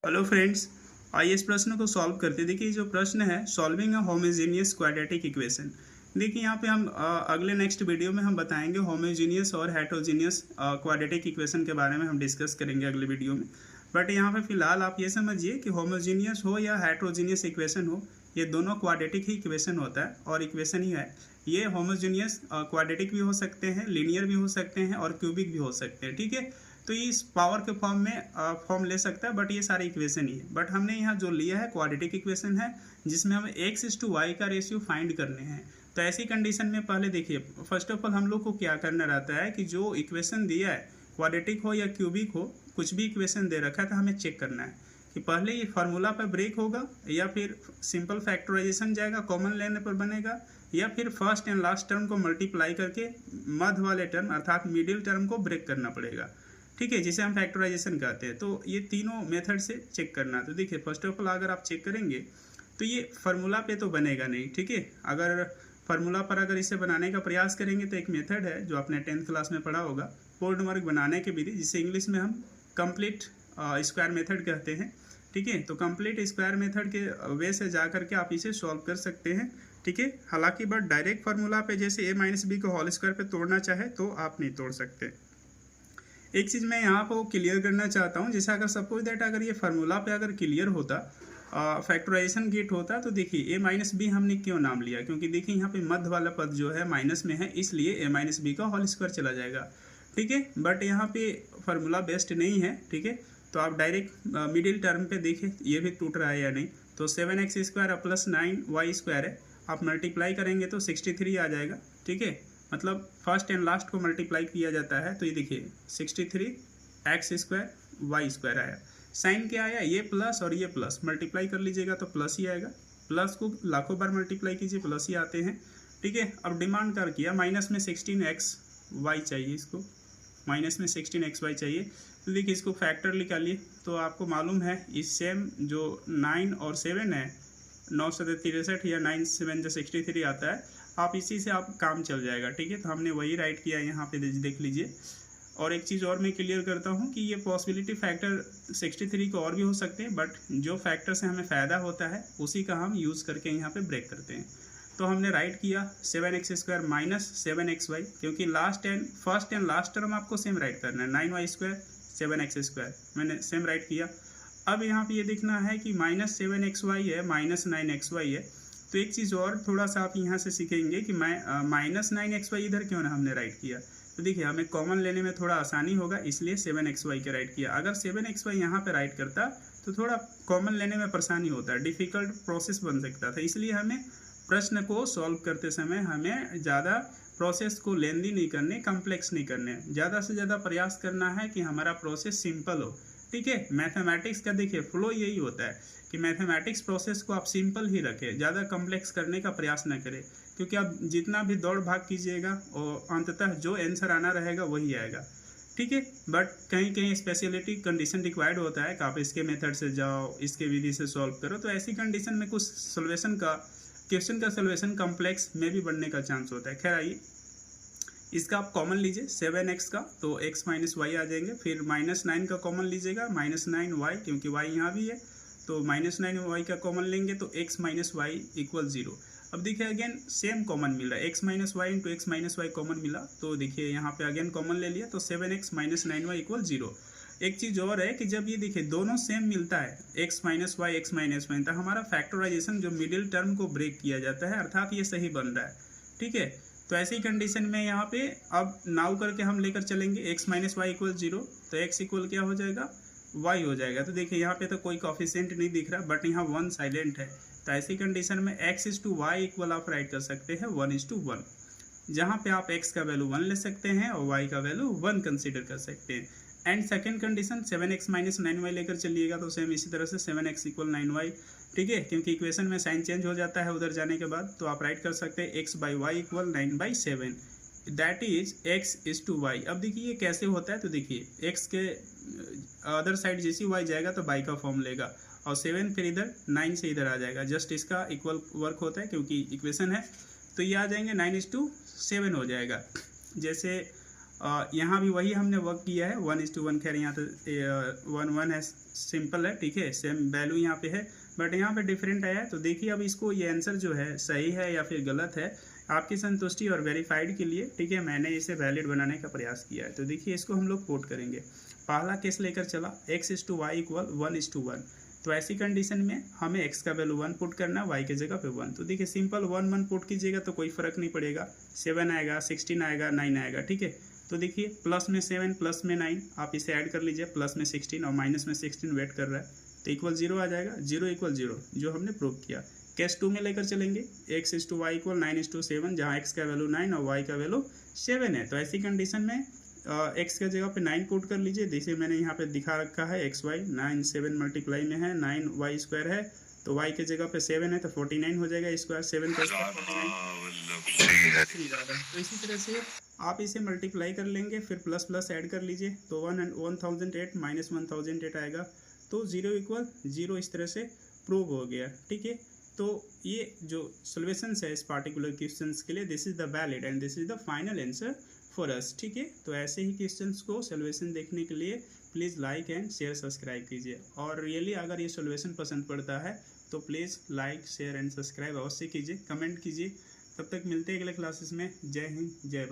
Hello friends, आइए इस प्रश्न को सॉल्व करते हैं। देखिए जो प्रश्न है solving a homogeneous quadratic equation. देखिए यहाँ पे हम अगले नेक्स्ट वीडियो में हम बताएंगे होमोजेनियस और हेटेरोजेनियस क्वाड्रेटिक इक्वेशन के बारे में हम डिस्कस करेंगे अगले वीडियो में। बट यहाँ पे फिलहाल आप ये समझिए कि होमोजेनियस हो या हेटेरोजेनियस इक्वेशन हो, ये दोनों क्वाड्रेटिक ही इक्वेशन होता है और इक्वेशन ही है। ये होमोजेनियस क्वाड्रेटिक भी हो सकते हैं, लीनियर भी हो सकते हैं और क्यूबिक भी हो सकते हैं। ठीक है, तो ये इस पावर के फॉर्म में फॉर्म ले सकता है, बट ये सारे इक्वेशन ही है। बट हमने यहाँ जो लिया है क्वाड्रेटिक इक्वेशन है, जिसमें हमें x/y का रेशियो फाइंड करने हैं। तो ऐसी कंडीशन में पहले देखिए, फर्स्ट ऑफ ऑल हम लोग को क्या करना रहता है कि जो इक्वेशन दिया है, क्वाड्रेटिक हो या क्यूबिक हो, कुछ भी इक्वेशन दे रखा है तो हमें चेक करना है कि पहले ये फार्मूला पर ब्रेक होगा या फिर सिंपल फैक्टराइजेशन जाएगा, कॉमन लेने पर बनेगा, या फिर फर्स्ट एंड लास्ट टर्म को मल्टीप्लाई करके मध्य वाले टर्म अर्थात मिडिल टर्म को ब्रेक करना पड़ेगा। ठीक है, जिसे हम फैक्टराइजेशन कहते हैं। तो ये तीनों मेथड से चेक करना है। तो देखिए फर्स्ट ऑफ ऑल अगर आप चेक करेंगे तो ये फार्मूला पे तो बनेगा नहीं। ठीक है, अगर फार्मूला पर अगर इसे बनाने का प्रयास करेंगे तो एक मेथड है जो आपने 10th क्लास में पढ़ा होगा, पूर्ण वर्ग बनाने की विधि, जिसे इंग्लिश में हम कंप्लीट स्क्वायर मेथड कहते हैं। ठीक है, तो कंप्लीट स्क्वायर मेथड के वे से जा करके आप इसे सॉल्व कर सकते हैं। ठीक है, हालांकि बट डायरेक्ट फार्मूला पे जैसे a-b को होल स्क्वायर पे तोड़ना चाहे तो आप नहीं तोड़ सकते। एक चीज़ मैं यहाँ पर क्लियर करना चाहता हूँ, जैसे अगर सपोज दैट अगर ये फार्मूला पे अगर क्लियर होता, फैक्टराइजेशन गेट होता, तो देखिए a-b हमने क्यों नाम लिया, क्योंकि देखिए यहाँ पे मध्य वाला पद जो है माइनस में है, इसलिए a-b का होल स्क्वायर चला जाएगा। ठीक है, बट यहाँ पे फार्मूला बेस्ट नहीं है। ठीक है, तो आप डायरेक्ट मिडिल टर्म पे देखें ये भी टूट रहा है या नहीं। तो 7x² प्लस 9y² है, आप मल्टीप्लाई करेंगे तो 63 आ जाएगा। ठीक है, मतलब फर्स्ट एंड लास्ट को मल्टीप्लाई किया जाता है, तो ये देखिए 63x² y² आया। साइन क्या आया, ये प्लस और ये प्लस मल्टीप्लाई कर लीजिएगा तो प्लस ही आएगा। प्लस को लाखों बार मल्टीप्लाई कीजिए, प्लस ही आते हैं। ठीक है, अब डिमांड कर किया माइनस में 16xy चाहिए, इसको माइनस में 16xy चाहिए। तो देखिए इसको फैक्टर निकालिए, तो आपको मालूम है इस सेम जो 9 और 7 है, 9 7 63 या 9 7 63 आता है, आप इसी से आप काम चल जाएगा। ठीक है, तो हमने वही राइट किया यहाँ पे, देख लीजिए। और एक चीज़ और मैं क्लियर करता हूँ कि ये पॉसिबिलिटी फैक्टर 63 को और भी हो सकते हैं, बट जो फैक्टर से हमें फ़ायदा होता है उसी का हम यूज़ करके यहाँ पे ब्रेक करते हैं। तो हमने राइट किया 7x² माइनस 7xy, क्योंकि फर्स्ट एंड लास्ट टर्म आपको सेम राइट करना है, 9y² 7x², मैंने सेम राइट किया। अब यहाँ पे ये देखना है कि माइनस 7xy है, माइनस 9xy है। तो एक चीज़ और थोड़ा सा आप यहाँ से सीखेंगे कि माइनस 9xy इधर क्यों ना हमने राइट किया। तो देखिए हमें कॉमन लेने में थोड़ा आसानी होगा, इसलिए 7xy के राइट किया। अगर 7xy यहाँ पे राइट करता तो थोड़ा कॉमन लेने में परेशानी होता है, डिफ़िकल्ट प्रोसेस बन सकता था। इसलिए हमें प्रश्न को सॉल्व करते समय हमें ज़्यादा प्रोसेस को लेंदी नहीं करने, कम्प्लेक्स नहीं करने, ज़्यादा से ज़्यादा प्रयास करना है कि हमारा प्रोसेस सिंपल हो। ठीक है, मैथमेटिक्स का देखिए फ्लो यही होता है कि मैथमेटिक्स प्रोसेस को आप सिंपल ही रखें, ज़्यादा कम्प्लेक्स करने का प्रयास न करें, क्योंकि आप जितना भी दौड़ भाग कीजिएगा और अंततः जो आंसर आना रहेगा वही आएगा। ठीक है, बट कहीं कहीं स्पेशलिटी कंडीशन रिक्वायर्ड होता है कि आप इसके मेथड से जाओ, इसके विधि से सॉल्व करो। तो ऐसी कंडीशन में कुछ क्वेश्चन का सोल्यूशन कम्प्लेक्स में भी बनने का चांस होता है। खैर आइए, इसका आप कॉमन लीजिए 7x का, तो x माइनस वाई आ जाएंगे। फिर -9 का कॉमन लीजिएगा, -9y, क्योंकि y यहाँ भी है, तो -9y का कॉमन लेंगे तो x माइनस वाई इक्वल 0। अब देखिए अगेन सेम कॉमन मिल रहा है, x minus y into x minus y common मिला, तो देखिए यहाँ पे अगेन कॉमन ले लिया, तो 7x माइनस 9y इक्वल 0। एक चीज़ और है कि जब ये देखिए दोनों सेम मिलता है, x माइनस वाई तो हमारा फैक्टराइजेशन जो मिडिल टर्म को ब्रेक किया जाता है, अर्थात ये सही बन रहा है। ठीक है, तो ऐसी कंडीशन में यहाँ पे अब नाउ करके हम लेकर चलेंगे x माइनस वाई इक्वल 0, तो x इक्वल क्या हो जाएगा, y हो जाएगा। तो देखिए यहाँ पे तो कोई कोफिशिएंट नहीं दिख रहा, बट यहाँ 1 साइलेंट है। तो ऐसी कंडीशन में x/y इक्वल आप राइट कर सकते हैं 1:1, जहाँ पे आप x का वैल्यू 1 ले सकते हैं और y का वैल्यू 1 कंसिडर कर सकते हैं। And second condition 7x minus 9y लेकर चलिएगा, तो सेम इसी तरह से 7x इक्वल 9y। ठीक है, क्योंकि इक्वेशन में साइन चेंज हो जाता है उधर जाने के बाद, तो आप राइट कर सकते हैं x/y equal 9/7, that is x/y। अब देखिए ये कैसे होता है, तो देखिए x के अदर साइड जैसी y जाएगा तो y का फॉर्म लेगा, और 7 फिर इधर 9 से इधर आ जाएगा, जस्ट इसका इक्वल वर्क होता है क्योंकि इक्वेशन है। तो ये आ जाएंगे 9:7 हो जाएगा। जैसे यहाँ भी वही हमने वर्क किया है 1:1, खैर यहाँ तो 1 1 है सिंपल है, ठीक है, सेम वैल्यू यहाँ पे है, बट यहाँ पे डिफरेंट आया है। तो देखिए अब इसको ये आंसर जो है सही है या फिर गलत है, आपकी संतुष्टि और वेरीफाइड के लिए, ठीक है, मैंने इसे वैलिड बनाने का प्रयास किया है। तो देखिए इसको हम लोग कोट करेंगे। पहला केस लेकर चला x/y इक्वल 1:1। तो ऐसी कंडीशन में हमें x का वैल्यू 1 पुट करना, y की जगह पे 1। तो देखिए सिंपल 1 1 पुट कीजिएगा तो कोई फर्क नहीं पड़ेगा, 7 आएगा, 16 आएगा, 9 आएगा, ठीक है। तो देखिए प्लस में 7 प्लस में 9, आप इसे ऐड कर लीजिए, प्लस में 16 और माइनस में 16 वेट कर रहा है, तो इक्वल 0 आ जाएगा, 0 इक्वल 0 जो हमने प्रूव किया। केस 2 में लेकर चलेंगे, x/y इक्वल 9:7, जहाँ x का वैल्यू 9 और y का वैल्यू 7 है। तो ऐसी कंडीशन में x के जगह पे 9 पुट कर लीजिए, जैसे मैंने यहाँ पे दिखा रखा है, xy 9 7 मल्टीप्लाई में है, 9y स्क्वायर है, तो y के जगह पे 7 है तो 49 हो जाएगा, स्क्वायर 7 का स्क्वायर 49। तो इसी तरह से आप इसे मल्टीप्लाई कर लेंगे, फिर प्लस प्लस ऐड कर लीजिए, तो 1008 माइनस 1008 आएगा, तो 0 इक्वल 0 इस तरह से प्रूव हो गया, ठीक है। तो ये जो सोल्यूशंस है इस पार्टिकुलर क्वेश्चंस के लिए, this is the valid and this is the final answer for us, ठीक है। तो ऐसे ही क्वेश्चंस को सोल्यूशन देखने के लिए please like and share subscribe कीजिए, और रियली अगर ये सोल्यूशन पसंद पड़ता है तो please like share and subscribe अवश्य कीजिए, कमेंट कीजिए। तब तक मिलते हैं अगले क्लासेस में। जय हिंद, जय भारत।